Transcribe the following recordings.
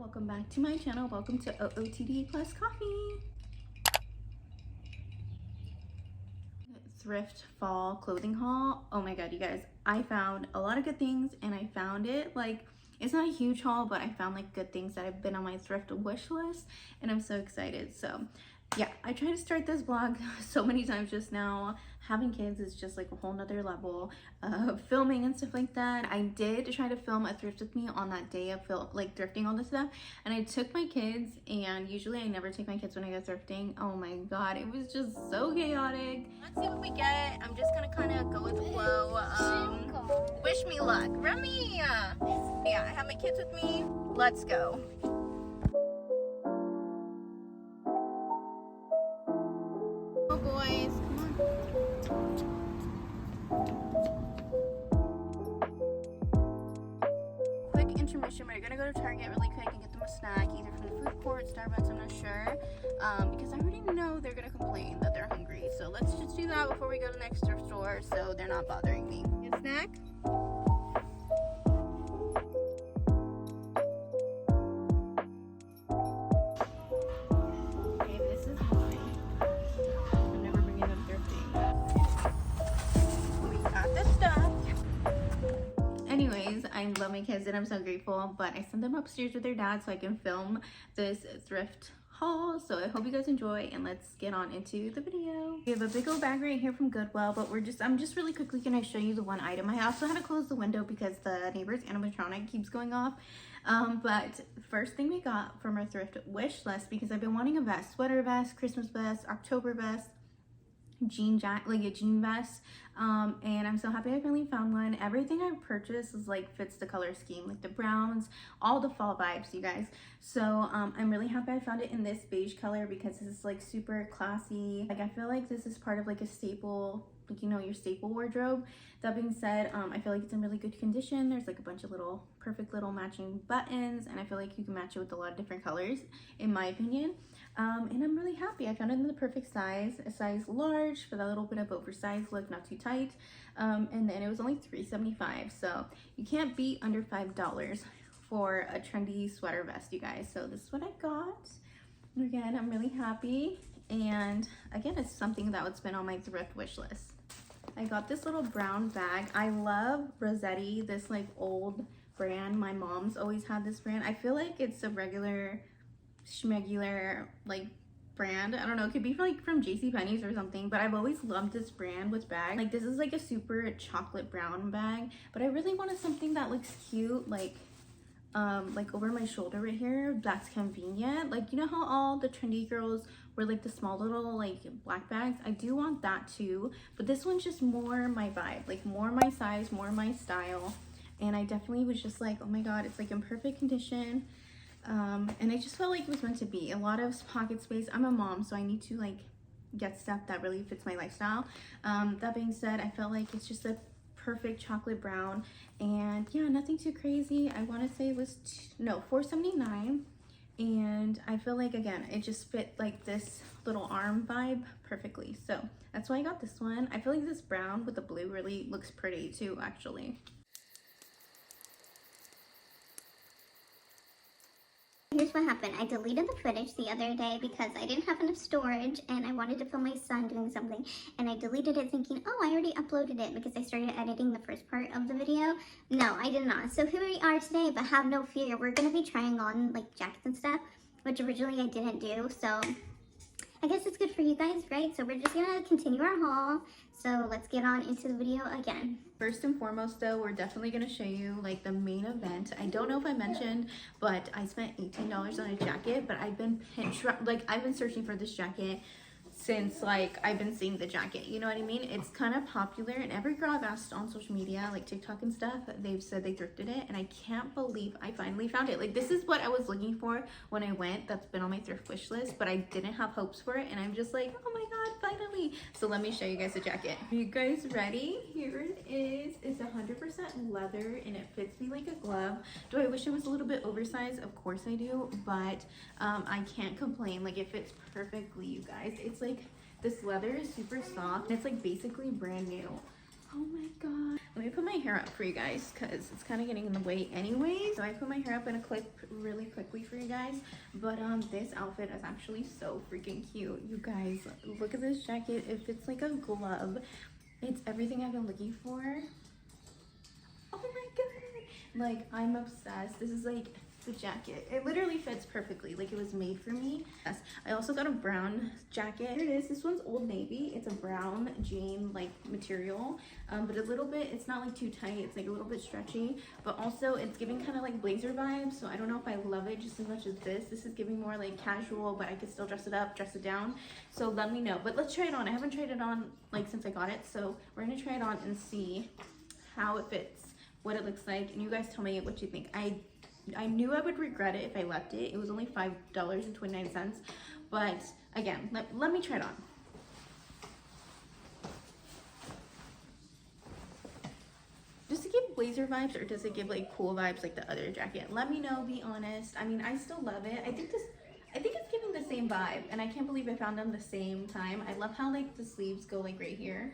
welcome back to my channel. Welcome to OOTD plus coffee. Thrift fall clothing haul. Oh my god, you guys, I found a lot of good things, and I found it like, it's not a huge haul, but I found like good things that have been on my thrift wish list, and I'm so excited. So yeah, I tried to start this vlog so many times just now. Having kids is just like a whole nother level of filming and stuff like that. I did try to film a thrift with me on that day of like thrifting all this stuff, and I took my kids, and usually I never take my kids when I go thrifting. Oh my god, it was just so chaotic. Let's see what we get. I'm just gonna kind of go with the flow. Wish me luck. Remy! Yeah, I have my kids with me. Let's go. Oh boys, come on. Quick intermission. We're gonna go to Target really quick and get them a snack, either from the food court, Starbucks, I'm not sure, because I already know they're gonna complain that they're hungry. So let's just do that before we go to the next thrift store, so they're not bothering me. Get a snack? Anyways, I love my kids and I'm so grateful, but I sent them upstairs with their dad so I can film this thrift haul. So I hope you guys enjoy, and let's get on into the video. We have a big old bag right here from Goodwill, but I'm just really quickly gonna show you the one item. I also had to close the window because the neighbor's animatronic keeps going off. But first thing we got from our thrift wish list, because I've been wanting a vest, sweater vest, Christmas vest, October vest, like a jean vest, and I'm so happy I finally found one. Everything I've purchased is like fits the color scheme, like the browns, all the fall vibes, you guys. So I'm really happy I found it in this beige color, because this is like super classy. Like I feel like this is part of like a staple, like, you know, your staple wardrobe. That being said, I feel like it's in really good condition. There's like a bunch of little perfect little matching buttons, and I feel like you can match it with a lot of different colors, in my opinion. And I'm really happy. I found it in the perfect size, a size large for that little bit of oversized look, not too tight. And then it was only $3.75, so you can't beat under $5 for a trendy sweater vest, you guys. So this is what I got. Again, I'm really happy, and again, it's something that would been on my thrift wish list. I got this little brown bag. I love Rossetti, this like old brand. My mom's always had this brand. I feel like it's a regular schmegular like brand. I don't know, it could be from JCPenney's or something, but I've always loved this brand with bags. Like this is like a super chocolate brown bag, but I really wanted something that looks cute, like over my shoulder right here, that's convenient. Like, you know how all the trendy girls wear like the small little like black bags? I do want that too, but this one's just more my vibe, like more my size, more my style. And I definitely was just like, oh my god, it's like in perfect condition. And I just felt like it was meant to be. A lot of pocket space. I'm a mom, so I need to like get stuff that really fits my lifestyle. That being said, I felt like it's just a perfect chocolate brown, and yeah, nothing too crazy. I want to say it was $4.79, and I feel like, again, it just fit like this little arm vibe perfectly. So that's why I got this one. I feel like this brown with the blue really looks pretty too, actually. Here's what happened. I deleted the footage the other day because I didn't have enough storage, and I wanted to film my son doing something, and I deleted it thinking, oh, I already uploaded it, because I started editing the first part of the video. No, I did not. So here we are today, but have no fear. We're going to be trying on like jackets and stuff, which originally I didn't do. So I guess it's good for you guys, right? So we're just going to continue our haul. So let's get on into the video again. First and foremost though, we're definitely going to show you like the main event. I don't know if I mentioned, but I spent $18 on a jacket, but I've been searching for this jacket since like I've been seeing the jacket, you know what I mean? It's kind of popular, and every girl I've asked on social media, like TikTok and stuff, they've said they thrifted it, and I can't believe I finally found it. Like, this is what I was looking for when I went. That's been on my thrift wish list, but I didn't have hopes for it, and I'm just like, oh my god, finally. So let me show you guys the jacket. Are you guys ready? Here it is. It's 100% leather, and it fits me like a glove. Do I wish it was a little bit oversized? Of course I do, but I can't complain. Like, it fits perfectly, you guys. It's like, this leather is super soft, and it's like basically brand new. Oh my god. Let me put my hair up for you guys because it's kind of getting in the way anyways. So I put my hair up in a clip really quickly for you guys. But this outfit is actually so freaking cute. You guys, look at this jacket. It fits like a glove. It's everything I've been looking for. Oh my god. Like, I'm obsessed. This is like the jacket. It literally fits perfectly. Like, it was made for me. Yes. I also got a brown jacket. Here it is. This one's Old Navy. It's a brown jean like material, but a little bit, it's not like too tight. It's like a little bit stretchy, but also it's giving kind of like blazer vibes. So I don't know if I love it just as much as this. This is giving more like casual, but I could still dress it up, dress it down. So let me know. But let's try it on. I haven't tried it on like since I got it. So we're gonna try it on and see how it fits, what it looks like, and you guys tell me what you think. I knew I would regret it if I left it. It was only $5.29, but again, let me try it on. Does it give blazer vibes or does it give like cool vibes like the other jacket? Let me know, be honest. I mean, I still love it. I think it's giving the same vibe, and I can't believe I found them the same time. I love how like the sleeves go like right here.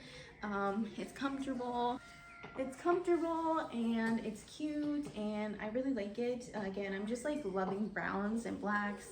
It's comfortable. It's comfortable and it's cute and I really like it. Again, I'm just like loving browns and blacks.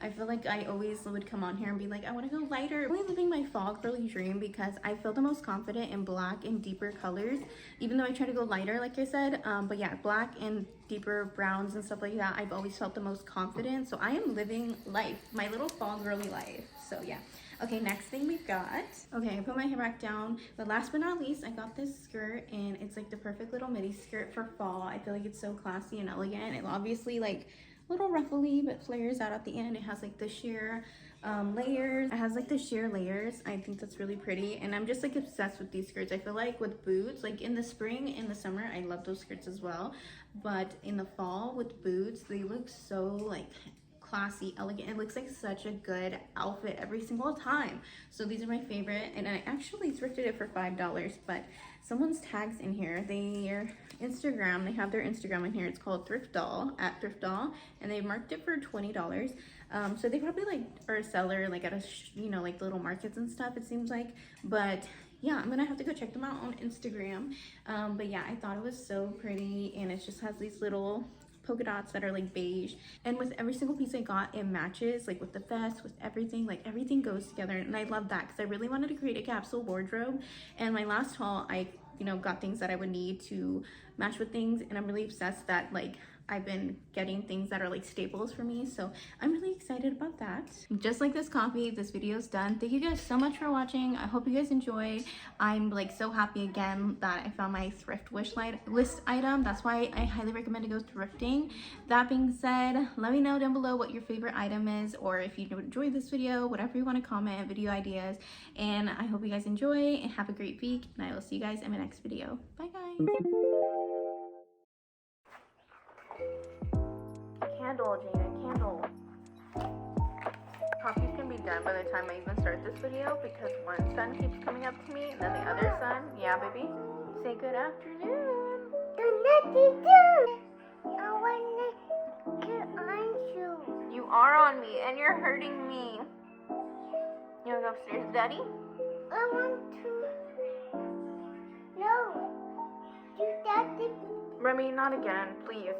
I feel like I always would come on here and be like, I want to go lighter. I'm really living my fall girly dream because I feel the most confident in black and deeper colors, even though I try to go lighter like I said. But yeah, black and deeper browns and stuff like that, I've always felt the most confident. So I am living life, my little fall girly life. So yeah. Okay, next thing we got. Okay, I put my hair back down. But last but not least, I got this skirt and it's like the perfect little midi skirt for fall. I feel like it's so classy and elegant. It obviously like a little ruffly, but flares out at the end. It has like the sheer layers. It has like the sheer layers. I think that's really pretty. And I'm just like obsessed with these skirts. I feel like with boots, like in the spring, in the summer, I love those skirts as well. But in the fall with boots, they look so like classy, elegant. It looks like such a good outfit every single time. So these are my favorite, and I actually thrifted it for $5, but someone's tags in here. Their Instagram, they have their Instagram in here. It's called Thrift Doll, at Thrift Doll, and they marked it for $20. So they probably like are a seller like at a you know, like little markets and stuff, it seems like. But yeah, I'm gonna have to go check them out on Instagram. But yeah, I thought it was so pretty, and it just has these little polka dots that are like beige, and with every single piece I got, it matches, like with the vest, with everything, like everything goes together. And I love that because I really wanted to create a capsule wardrobe. And my last haul, I got things that I would need to match with things, and I'm really obsessed that like I've been getting things that are like staples for me, so I'm really excited about that. Just like this coffee, this video is done. Thank you guys so much for watching. I hope you guys enjoyed. I'm like so happy again that I found my thrift wish list item. That's why I highly recommend to go thrifting. That being said, let me know down below what your favorite item is, or if you enjoyed this video, whatever you want to comment, video ideas. And I hope you guys enjoy and have a great week, and I will see you guys in my next video. Bye guys. Candle, Jada, candle. Coffee's gonna be done by the time I even start this video because one son keeps coming up to me and then the other son, yeah baby, say good afternoon. I want to get on you. You are on me and you're hurting me. You wanna go upstairs, daddy? I want to. No. You daddy. Remy, not again, please.